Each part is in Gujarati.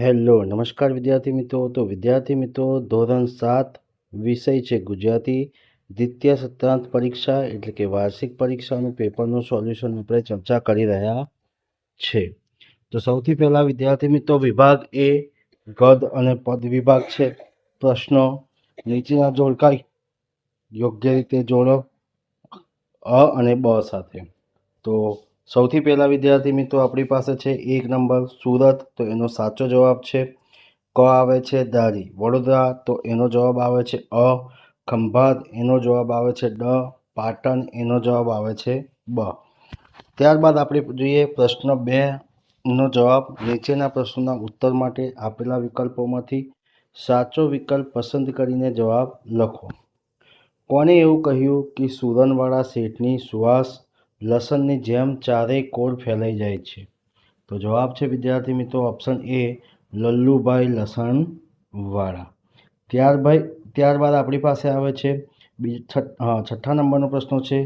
હેલો નમસ્કાર વિદ્યાર્થી મિત્રો. તો વિદ્યાર્થી મિત્રો, ધોરણ 7 વિષય છે ગુજરાતી, દ્વિતીય સત્રાંત પરીક્ષા એટલે કે વાર્ષિક પરીક્ષાનું પેપરનું સોલ્યુશન આપણે ચર્ચા કરી રહ્યા છે. તો સૌથી પહેલાં વિદ્યાર્થી મિત્રો, વિભાગ એ ગદ અને પદ વિભાગ છે. પ્રશ્નો નીચેના જોડકા યોગ્ય રીતે જોડો અ અને બ સાથે. તો સૌથી પહેલાં વિદ્યાર્થી મિત્રો આપણી પાસે છે 1 નંબર સુરત, તો એનો સાચો જવાબ છે ક આવે છે. ધારી વડોદરા, તો એનો જવાબ આવે છે અ. ખંભાત, એનો જવાબ આવે છે ડ. પાટણ, એનો જવાબ આવે છે બ. ત્યારબાદ આપણે જોઈએ પ્રશ્ન 2નો જવાબ. નીચેના પ્રશ્નોના ઉત્તર માટે આપેલા વિકલ્પોમાંથી સાચો વિકલ્પ પસંદ કરીને જવાબ લખો. કોણે એવું કહ્યું કે સુરનવાળા શેઠની સુવાસ લસણની જેમ ચારેય કોર ફેલાઈ જાય છે? તો જવાબ છે વિદ્યાર્થી મિત્રો ઓપ્શન એ, લલ્લુભાઈ લસણવાળા. ત્યારબાદ આપણી પાસે આવે છે છઠ્ઠા નંબરનો પ્રશ્ન છે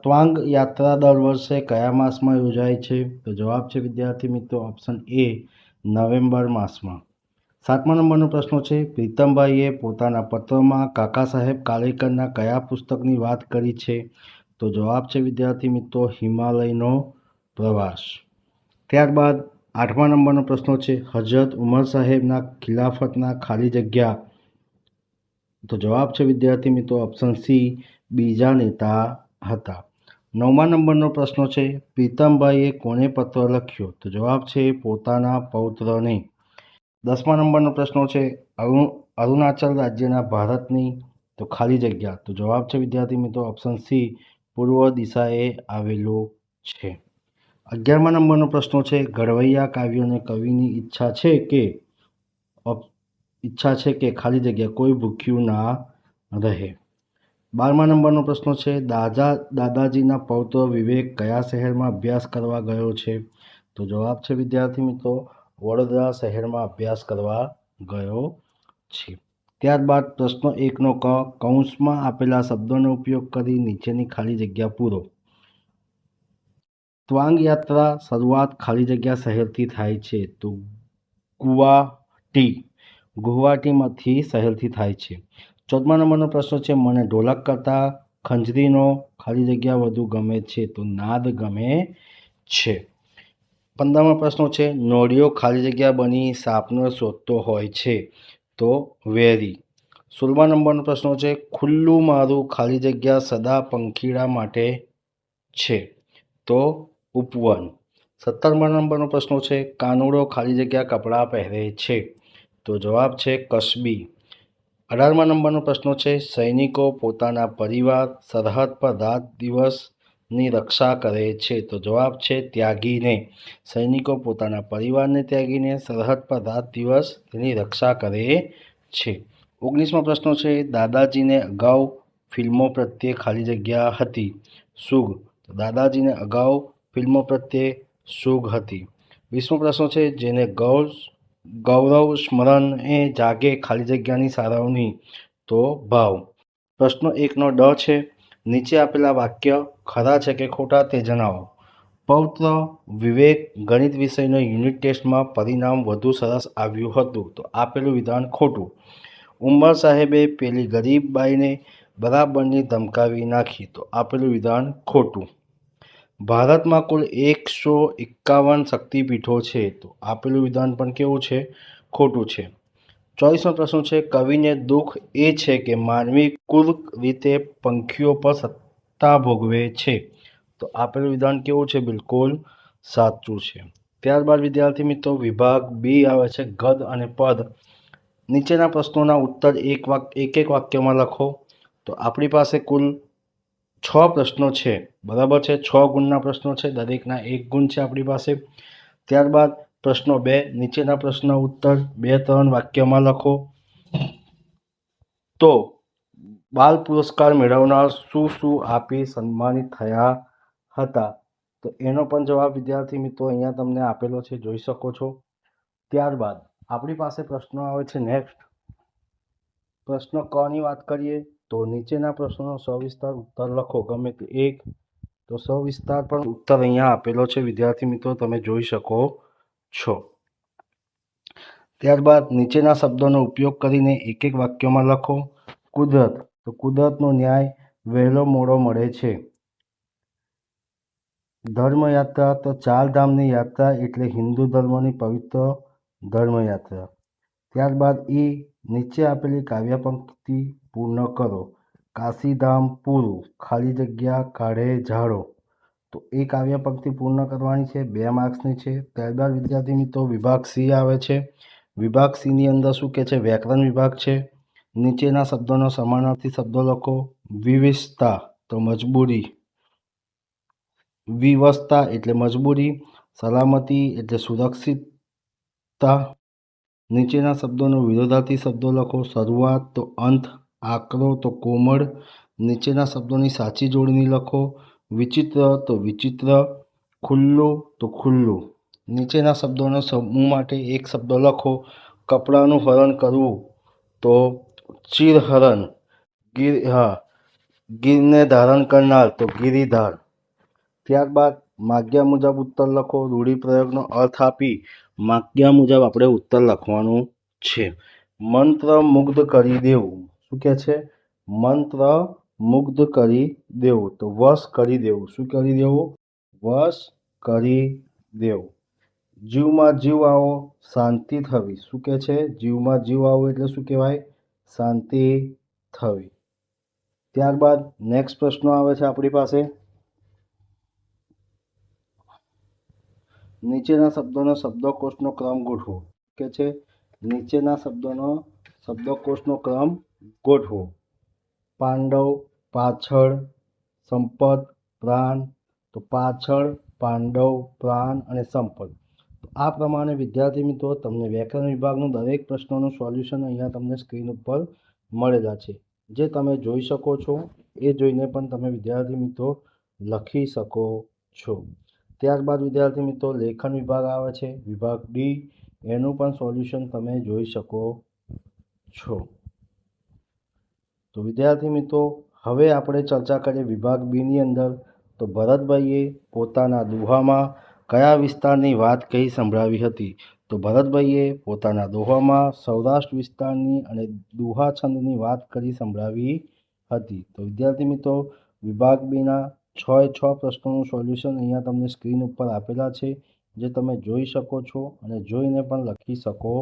ત્વાંગ યાત્રા દર વર્ષે કયા માસમાં યોજાય છે? તો જવાબ છે વિદ્યાર્થી મિત્રો ઓપ્શન એ, નવેમ્બર માસમાં. 7મા નંબરનો પ્રશ્ન છે પ્રીતમભાઈએ પોતાના પત્રમાં કાકા સાહેબ કાલેકરના કયા પુસ્તકની વાત કરી છે? તો જવાબ છે વિદ્યાર્થી મિત્રો હિમાલયનો પ્રવાસ. ત્યારબાદ 8મા નંબરનો પ્રશ્ન છે હજરત ઉમર સાહેબના ખિલાફતના ખાલી જગ્યા. તો જવાબ છે વિદ્યાર્થી મિત્રો ઓપ્શન સી, બીજા નેતા હતા. 9મા નંબરનો પ્રશ્ન છે પ્રીતમભાઈએ કોને પત્ર લખ્યો? તો જવાબ છે પોતાના પૌત્રને. 10મા નંબરનો પ્રશ્ન છે અરુણાચલ રાજ્યના ભારતની તો ખાલી જગ્યા. તો જવાબ છે વિદ્યાર્થી મિત્રો ઓપ્શન સી, પૂર્વ દિશાએ આવેલો છે. 11મા નંબરનો પ્રશ્ન છે ઘડવૈયા કાવ્યોને કવિની ઈચ્છા છે કે ખાલી જગ્યા કોઈ ભૂખ્યું ના રહે. 12મા નંબરનો પ્રશ્ન છે દાદાજીના પૌત્ર વિવેક કયા શહેરમાં અભ્યાસ કરવા ગયો છે? તો જવાબ છે વિદ્યાર્થી મિત્રો વડોદરા શહેરમાં અભ્યાસ કરવા ગયો છે. ત્યારબાદ પ્રશ્ન 1નો ક, કૌંસમાં આપેલા શબ્દોનો ઉપયોગ કરી નીચેની ખાલી જગ્યા પૂરો. ત્વાંગ યાત્રા શરૂઆત ખાલી જગ્યા શહેરથી થાય છે? તો ગુવાહાટીમાંથી શહેરથી થાય છે. 14મા નંબરનો પ્રશ્ન છે મને ઢોલક કરતાં ખંજરીનો ખાલી જગ્યા વધુ ગમે છે? તો નાદ ગમે છે. 15મા પ્રશ્ન છે નોળિયો ખાલી જગ્યા બની સાપનો શોધતો હોય છે? તો વેરી. 16મા નંબરનો પ્રશ્ન છે ખુલ્લું મારું ખાલી જગ્યા સદા પંખીડા માટે છે? તો ઉપવન. 17મા નંબરનો પ્રશ્ન છે કાનુડો ખાલી જગ્યા કપડાં પહેરે છે? તો જવાબ છે કસબી. 18મા નંબરનો પ્રશ્ન છે સૈનિકો પોતાના પરિવાર સરહદ પર રાત દિવસની રક્ષા કરે છે? તો જવાબ છે ત્યાગીને. સૈનિકો પોતાના પરિવારને ત્યાગીને સરહદ પર રાત દિવસ તેની રક્ષા કરે છે. 19મા પ્રશ્ન છે દાદાજીને અગાઉ ફિલ્મો પ્રત્યે ખાલી જગ્યા હતી? સુગ. તો દાદાજીને અગાઉ ફિલ્મો પ્રત્યે સુગ હતી. 20મો પ્રશ્ન છે જેને ગૌરવ સ્મરણે જાગે ખાલી જગ્યાની સારવણી? તો ભાવ. પ્રશ્ન 1નો ડ છે નીચે આપેલા વાક્ય ખરા છે કે ખોટા તે જણાવો. પૌત્ર વિવેક ગણિત વિષયનો યુનિટ ટેસ્ટમાં પરિણામ વધુ સરસ આવ્યું હતું? તો આપેલું વિધાન ખોટું. ઉમર સાહેબે પેલી ગરીબ બાઈને બરાબરની ધમકાવી નાખી? તો આપેલું વિધાન ખોટું. ભારતમાં કુલ 151 શક્તિપીઠો છે? તો આપેલું વિધાન પણ કેવું છે? ખોટું છે. 24મો પ્રશ્ન છે કવિને દુઃખ એ છે કે માનવી ક્રૂર રીતે પંખીઓ પર સત્તા ભોગવે છે? તો આપેલું વિધાન કેવું છે? બિલકુલ સાચું છે. ત્યારબાદ વિદ્યાર્થી મિત્રો વિભાગ બી આવે છે ગદ અને પદ. નીચેના પ્રશ્નોના ઉત્તર એક વાક્યમાં લખો. તો આપણી પાસે કુલ 6 પ્રશ્નો છે, બરાબર છે. 6 ગુણના પ્રશ્નો છે, દરેકના 1 ગુણ છે આપણી પાસે. ત્યારબાદ પ્રશ્ન 2, નીચેના પ્રશ્નનો ઉત્તર 2-3 વાક્યમાં લખો. તો બાલ પુરસ્કાર મેળવનાર શું આપી સન્માનિત થયા હતા? તો એનો પણ જવાબ વિદ્યાર્થી મિત્રો અહીંયા તમને આપેલો છે, જોઈ શકો છો. ત્યારબાદ આપણી પાસે પ્રશ્નો આવે છે નેક્સ્ટ. પ્રશ્ન ક ની વાત કરીએ તો નીચેના પ્રશ્નોનો સવિસ્તાર ઉત્તર લખો, ગમે તે એક. તો સવિસ્તાર પણ ઉત્તર અહીંયા આપેલો છે વિદ્યાર્થી મિત્રો, તમે જોઈ શકો છો. ત્યારબાદ નીચેના શબ્દોનો ઉપયોગ કરીને એક એક વાક્યોમાં લખો. કુદરત, તો કુદરતનો ન્યાય વહેલો મોડો મળે છે. ધર્મયાત્રા, તો 4 ધામની યાત્રા એટલે હિન્દુ ધર્મની પવિત્ર ધર્મયાત્રા. ત્યારબાદ નીચે આપેલી કાવ્ય પંક્તિ પૂર્ણ કરો. કાશીધામ પૂરું, ખાલી જગ્યા કાઢે ઝાડો. તો એ કાવ્ય પંક્તિ પૂર્ણ કરવાની છે, 2 માર્ક્સની છે. ત્યારબાદ વિદ્યાર્થી મિત્રો વિભાગ સી આવે છે. વિભાગ સીની અંદર શું કહે છે? વ્યાકરણ વિભાગ છે. નીચેના શબ્દોનો સમાનાર્થી શબ્દો લખો. વિવિધતા, તો મજબૂરી. વિવશતા એટલે મજબૂરી. સલામતી એટલે સુરક્ષિતતા. નીચેના શબ્દોનો વિરોધાર્થી શબ્દો લખો. શરૂઆત, તો અંત. આકરો, તો કોમળ. નીચેના શબ્દોની સાચી જોડણી લખો. વિચિત્ર, તો વિચિત્ર. ખુલ્લું, તો ખુલ્લું. નીચેના શબ્દોના સમૂહ માટે એક શબ્દ લખો. કપડાનું હરણ કરવું, તો ચીરહરણ. ગીરને ધારણ કરનાર, તો ગિરિધાર. ત્યારબાદ માગ્યા મુજબ ઉત્તર લખો. રૂઢિપ્રયોગનો અર્થ આપી માગ્યા મુજબ આપણે ઉત્તર લખવાનું છે. મંત્ર મુગ્ધ કરી દેવું. શું કહે છે? મંત્ર મુગ્ધ કરી દેવું, તો વશ કરી દેવું. શું કરી દેવું? વશ કરી દેવું. જીવમાં જીવ આવો, શાંતિ થવી. શું કહે છે? જીવમાં જીવ આવો એટલે શું કહેવાય? શાંતિ થવી. ત્યારબાદ નેક્સ્ટ પ્રશ્ન આવે છે આપણી પાસે. નીચેના શબ્દોનો શબ્દકોશનો ક્રમ ગોઠવો. કે છે નીચેના શબ્દોનો શબ્દકોશનો ક્રમ ગોઠવો. પાંડવ, પાછળ. સંપત, પ્રાણ. તો પાછળ, પાંડવ, પ્રાણ અને સંપત. તો આ પ્રમાણે વિદ્યાર્થી મિત્રો તમને વ્યાકરણ વિભાગનું દરેક પ્રશ્નોનું સોલ્યુશન અહીંયા તમને સ્ક્રીન ઉપર મળેલા છે, જે તમે જોઈ શકો છો. એ જોઈને પણ તમે વિદ્યાર્થી મિત્રો લખી શકો છો. ત્યારબાદ વિદ્યાર્થી મિત્રો લેખન વિભાગ આવે છે, વિભાગ ડી. એનું પણ સોલ્યુશન તમે જોઈ શકો છો. તો વિદ્યાર્થી મિત્રો હવે આપણે ચર્ચા કરીએ વિભાગ બીની અંદર. તો ભરતભાઈએ પોતાના દોહામાં કયા વિસ્તારની વાત કહી સંભળાવી હતી? તો ભરતભાઈએ પોતાના દોહામાં સૌરાષ્ટ્ર વિસ્તારની અને દોહા છંદની વાત કરી સંભળાવી હતી. તો વિદ્યાર્થી મિત્રો વિભાગ બીના 6 પ્રશ્નોનું સોલ્યુશન અહીંયા તમને સ્ક્રીન ઉપર આપેલા છે, જે તમે જોઈ શકો છો અને જોઈને પણ લખી શકો